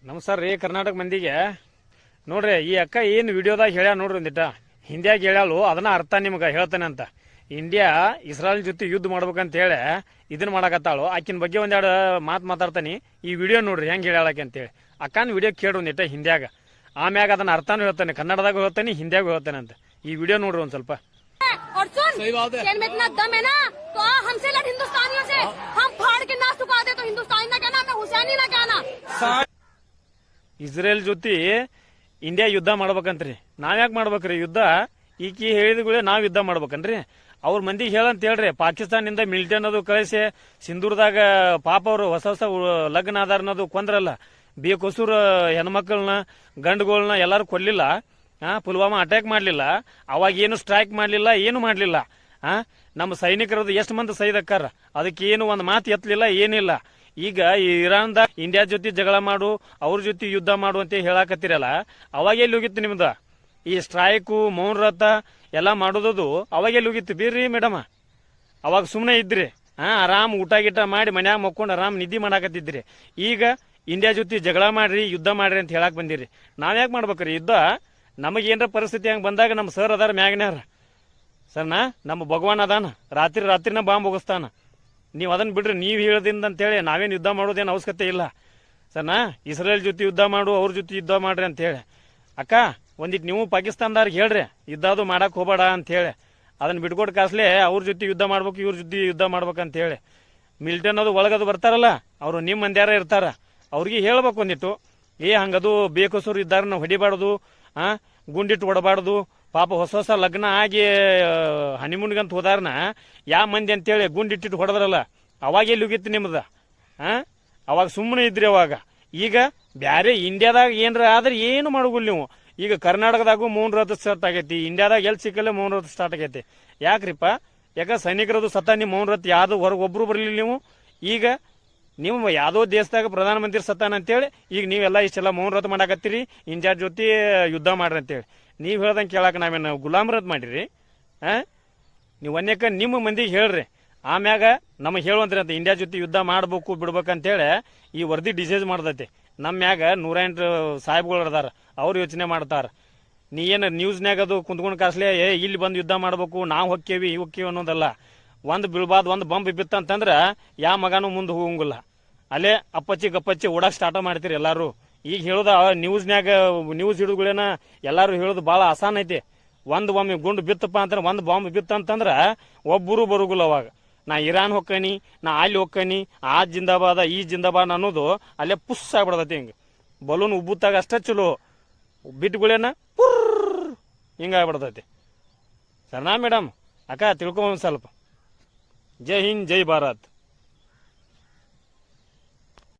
ನಮಸ್ಕಾರ ರೀ ಕರ್ನಾಟಕ ಮಂದಿಗೆ. ನೋಡ್ರಿ ಈ ಅಕ್ಕ ಏನು ವಿಡಿಯೋದಾಗ ಹೇಳ್ಯಾ ನೋಡ್ರಿ ಒಂದಿಟ್ಟ ಹಿಂದಿಯಾಗ ಹೇಳ್ಯಾಳು ಅದನ್ನ ಅರ್ಥ ನಿಮ್ಗೆ ಹೇಳ್ತಾನೆ ಅಂತ. ಇಂಡಿಯಾ ಇಸ್ರಾಯಲ್ ಜೊತೆ ಯುದ್ಧ ಮಾಡ್ಬೇಕಂತ ಹೇಳಿ ಇದನ್ನ ಮಾಡಕತ್ತಾಳು. ಆಕಿನ ಬಗ್ಗೆ ಒಂದೆರಡು ಮಾತಾಡ್ತಾನೆ. ಈ ವಿಡಿಯೋ ನೋಡ್ರಿ ಹೆಂಗೆ ಹೇಳ್ಯಾಳಕ್ಕೆ ಅಂತೇಳಿ. ಅಕ್ಕನ ವಿಡಿಯೋ ಕೇಳ್ರಿ ಒಂದಿಟ್ಟ ಹಿಂದಿಯಾಗ, ಆಮ್ಯಾಗ ಅದನ್ನ ಅರ್ಥನೂ ಹೇಳ್ತಾನೆ, ಕನ್ನಡದಾಗ ಹೇಳ್ತಾನೆ, ಹಿಂದಿಯಾಗ ಹೇಳ್ತಾನೆ ಅಂತ. ಈ ವಿಡಿಯೋ ನೋಡ್ರಿ ಒಂದ್ ಸ್ವಲ್ಪ. और सुन, तेल में इतना दम है ना तो हमसे लड़ हिंदुस्तानियों से, हम फाड़ के ना सुखा दे तो हिंदुस्तानी ना कहना, मैं हुसैनी ना कहना. ಇಸ್ರೇಲ್ ಜೊತೆ ಇಂಡಿಯಾ ಯುದ್ಧ ಮಾಡ್ಬೇಕಂತ್ರಿ. ನಾವ್ಯಾಕೆ ಮಾಡ್ಬೇಕ್ರಿ ಯುದ್ಧ? ಈಕಿ ಹೇಳಿದ್ಗಳೇ ನಾವ್ ಯುದ್ಧ ಮಾಡ್ಬೇಕನ್ರಿ? ಅವ್ರ ಮಂದಿಗೆ ಹೇಳಂತ ಹೇಳ್ರಿ. ಪಾಕಿಸ್ತಾನದಿಂದ ಮಿಲಿಟರಿ ಅನ್ನೋದು ಕಳಿಸಿ ಸಿಂಧೂರದಾಗ ಪಾಪ ಅವರು ಹೊಸ ಹೊಸ ಲಗ್ನ ಆಧಾರ ಅನ್ನೋದು ಕೊಂದ್ರಲ್ಲ. ಬೇಕೊಸೂರ ಹೆಣ್ಮಕ್ಳನ್ನ ಗಂಡುಗಳನ್ನ ಎಲ್ಲಾರು ಕೊಲ್ಲಿಲ್ಲ. ಪುಲ್ವಾಮಾ ಅಟ್ಯಾಕ್ ಮಾಡ್ಲಿಲ್ಲ. ಅವಾಗ ಏನು ಸ್ಟ್ರೈಕ್ ಮಾಡ್ಲಿಲ್ಲ, ಏನು ಮಾಡ್ಲಿಲ್ಲ. ನಮ್ಮ ಸೈನಿಕರದ್ದು ಎಷ್ಟು ಮಂದಿ ಸೈದಕ್ಕಾರ, ಅದಕ್ಕೆ ಏನು ಒಂದು ಮಾತು ಎತ್ತಲಿಲ್ಲ, ಏನಿಲ್ಲ. ಈಗ ಇರಾನ್ದ ಇಂಡಿಯಾ ಜೊತೆ ಜಗಳ ಮಾಡು, ಅವ್ರ ಜೊತೆ ಯುದ್ಧ ಮಾಡು ಅಂತ ಹೇಳಾಕತ್ತಿರಲ್ಲ, ಅವಾಗ ಎಲ್ಲಿ ಹೋಗಿತ್ತು ನಿಮ್ದು ಈ ಸ್ಟ್ರೈಕು, ಮೌನ ವ್ರತ ಎಲ್ಲ ಮಾಡೋದು? ಅವಾಗ ಎಲ್ಲಿ ಹೋಗಿತ್ತು? ಬೀರ್ರಿ ಮೇಡಮ್, ಅವಾಗ ಸುಮ್ಮನೆ ಇದ್ರಿ, ಆರಾಮ್ ಊಟ ಗೀಟ ಮಾಡಿ ಮನ್ಯಾಗ ಮಕ್ಕೊಂಡು ಆರಾಮ್ ನಿದ್ದೆ ಮಾಡಾಕತ್ತಿದ್ರಿ. ಈಗ ಇಂಡಿಯಾ ಜೊತೆ ಜಗಳ ಮಾಡ್ರಿ, ಯುದ್ಧ ಮಾಡ್ರಿ ಅಂತ ಹೇಳಕ್ ಬಂದಿರಿ. ನಾವ್ಯಾಕೆ ಮಾಡ್ಬೇಕ್ರಿ ಯುದ್ಧ? ನಮಗೇನ್ರ ಪರಿಸ್ಥಿತಿ ಹಂಗೆ ಬಂದಾಗ ನಮ್ಮ ಸರ್ ಅದಾರ ಮ್ಯಾಗ್ನ್ಯಾರ ಸರ್ನಾ, ನಮ್ಮ ಭಗವಾನ್ ಅದಾನ, ರಾತ್ರಿನ ಬಾಂಬ್ ಹೋಗಿಸ್ತಾನ. ನೀವು ಅದನ್ನ ಬಿಡ್ರಿ, ನೀವು ಹೇಳದಿಂದ ಅಂತೇಳಿ ನಾವೇನು ಯುದ್ಧ ಮಾಡೋದೇನು ಅವಶ್ಯಕತೆ ಇಲ್ಲ ಸರ್ನಾ. ಇಸ್ರೇಲ್ ಜೊತೆ ಯುದ್ಧ ಮಾಡು, ಅವ್ರ ಜೊತೆ ಯುದ್ಧ ಮಾಡ್ರಿ ಅಂತ ಹೇಳಿ. ಅಕ್ಕ ಒಂದಿಟ್ಟು ನೀವು ಪಾಕಿಸ್ತಾನದವ್ರಿಗೆ ಹೇಳ್ರಿ ಯುದ್ಧ ಅದು ಮಾಡಕ್ ಹೋಗಬೇಡ ಅಂತ ಹೇಳಿ. ಅದನ್ನ ಬಿಟ್ಕೊಡ್ ಕಾಸ್ಲೆ ಅವ್ರ ಜೊತೆ ಯುದ್ಧ ಮಾಡ್ಬೇಕು, ಇವ್ರ ಜೊತೆ ಯುದ್ಧ ಮಾಡ್ಬೇಕಂತ ಹೇಳಿ. ಮಿಲಿಟರಿ ಅನ್ನೋದು ಒಳಗದು ಬರ್ತಾರಲ್ಲ, ಅವರು ನಿಮ್ಮ ಮಂದ್ಯಾರ ಇರ್ತಾರ, ಅವ್ರಿಗೆ ಹೇಳ್ಬೇಕು ಒಂದಿಟ್ಟು, ಹಂಗದು ಬೇಕೋಸರು ಇದ್ದಾರ ನಾವು ಹೊಡಿಬಾರ್ದು, ಗುಂಡಿಟ್ಟು ಹೊಡಬಾರ್ದು. ಪಾಪ ಹೊಸ ಹೊಸ ಲಗ್ನ ಆಗಿ ಹನಿಮೂನ್ಗಂತ ಹೋದಾರನ ಯಾವ ಮಂದಿ ಅಂತೇಳಿ ಗುಂಡಿಟ್ಟಿಟ್ಟು ಹೊಡೆದ್ರಲ್ಲ, ಅವಾಗ ಎಲ್ಲಿ ಹೋಗಿತ್ತು ನಿಮ್ದ? ಅವಾಗ ಸುಮ್ಮನೆ ಇದ್ರಿ ಅವಾಗ. ಈಗ ಬ್ಯಾರೆ ಇಂಡಿಯಾದಾಗ ಏನ್ರ ಆದ್ರೆ ಏನು ಮಾಡೋಗಿಲ್ಲ ನೀವು. ಈಗ ಕರ್ನಾಟಕದಾಗೂ ಮೌನ ವ್ರತ ಸ್ಟಾರ್ಟ್ ಆಗೈತಿ, ಇಂಡಿಯಾದಾಗ ಎಲ್ಲಿ ಸಿಕ್ಕಲ್ಲೇ ಮೌನ ವ್ರತ ಸ್ಟಾರ್ಟ್ ಆಗೈತಿ. ಯಾಕ್ರಿಪ್ಪ? ಯಾಕ ಸೈನಿಕರದು ಸತ್ತ ನಿಮ್ಮ ಮೌನ ವ್ರತ ಯಾವ್ದು ಹೊರಗೆ ಒಬ್ರು ಬರ್ಲಿಲ್ಲ ನೀವು. ಈಗ ನೀವು ಯಾವುದೋ ದೇಶದಾಗ ಪ್ರಧಾನಮಂತ್ರಿ ಸತ್ತಾನ ಅಂತೇಳಿ ಈಗ ನೀವೆಲ್ಲ ಇಷ್ಟೆಲ್ಲ ಮೌನ ವ್ರತ ಮಾಡಾಕತ್ತೀರಿ, ಇಂಡಿಯಾ ಜೊತೆ ಯುದ್ಧ ಮಾಡ್ರಿ ಅಂತೇಳಿ. ನೀವು ಹೇಳ್ದಂಗೆ ಕೇಳಾಕ ನಾವೇನು ಗುಲಾಮ್ರತ್ ಮಾಡಿರಿ? ನೀವು ಅನ್ಯಕ ನಿಮ್ಮ ಮಂದಿಗೆ ಹೇಳ್ರಿ, ಆಮ್ಯಾಗ ನಮಗೆ ಹೇಳುವಂತ್ರಿ ಅಂತ ಇಂಡಿಯಾ ಜೊತೆ ಯುದ್ಧ ಮಾಡ್ಬೇಕು ಬಿಡ್ಬೇಕಂತೇಳಿ ಈ ವರದಿ ಡಿಸೈಸ್ ಮಾಡ್ದೈತಿ. ನಮ್ಮ ಮ್ಯಾಗ 108 ಸಾಹೇಬ್ಗಳು ಅದಾರ, ಅವ್ರು ಯೋಚನೆ ಮಾಡ್ತಾರ. ನೀ ಏನು ನ್ಯೂಸ್ನ್ಯಾಗ ಅದು ಕುಂತ್ಕೊಂಡು ಕಾಸ್ಲೆ ಇಲ್ಲಿ ಬಂದು ಯುದ್ಧ ಮಾಡ್ಬೇಕು, ನಾವು ಹೊಕ್ಕೇವಿ ಹೊಕ್ಕೇವಿ ಅನ್ನೋದಲ್ಲ. ಒಂದು ಬೀಳ್ಬಾರ್ದು, ಒಂದು ಬಂಬ್ ಬಿತ್ತಂತಂದ್ರ ಯಾವ ಮಗನೂ ಮುಂದೆ ಹೋಗಂಗಿಲ್ಲ. ಅಲ್ಲೇ ಅಪ್ಪಚ್ಚಿ ಗಪ್ಪಚ್ಚಿ ಓಡಾಕ್ ಸ್ಟಾರ್ಟ್ ಮಾಡ್ತೀರಿ ಎಲ್ಲಾರು. ಈಗ ಹೇಳೋದ ನ್ಯೂಸ್ನ್ಯಾಗ ನ್ಯೂಸ್ ಹಿಡಿದುಗಳೇನ ಎಲ್ಲಾರು ಹೇಳೋದು ಭಾಳ ಆಸಾನ್ ಐತಿ. ಒಮ್ಮೆ ಗುಂಡು ಬಿತ್ತಪ್ಪ ಅಂತ, ಒಂದು ಬಾಂಬ್ ಬಿತ್ತಂತಂದ್ರ ಒಬ್ಬರು ಬರುಗಿಲ್ಲ. ಅವಾಗ ನಾ ಇರಾನ್ ಹೊಕ್ಕನಿ, ನಾ ಅಲ್ಲಿ ಹೊಕ್ಕನಿ, ಆ ಜಿಂದಾಬಾದ ಈ ಜಿಂದಾಬಾದ್ ಅನ್ನೋದು ಅಲ್ಲೇ ಪುಸ್ ಆಗ್ಬಿಡ್ತೈತಿ. ಹಿಂಗೆ ಬಲೂನ್ ಉಬ್ಬುತ್ತಾಗ ಅಷ್ಟ ಚಲೋ, ಬಿಟ್ಗಳೇನ ಪುರ್ ಹಿಂಗಾಗ್ಬಿಡ್ತೈತಿ. ಸರ್ನಾ ಮೇಡಮ್, ಅಕ್ಕ ತಿಳ್ಕೊ ಒಂದ್ ಸ್ವಲ್ಪ. ಜೈ ಹಿಂದ್, ಜೈ ಭಾರತ್.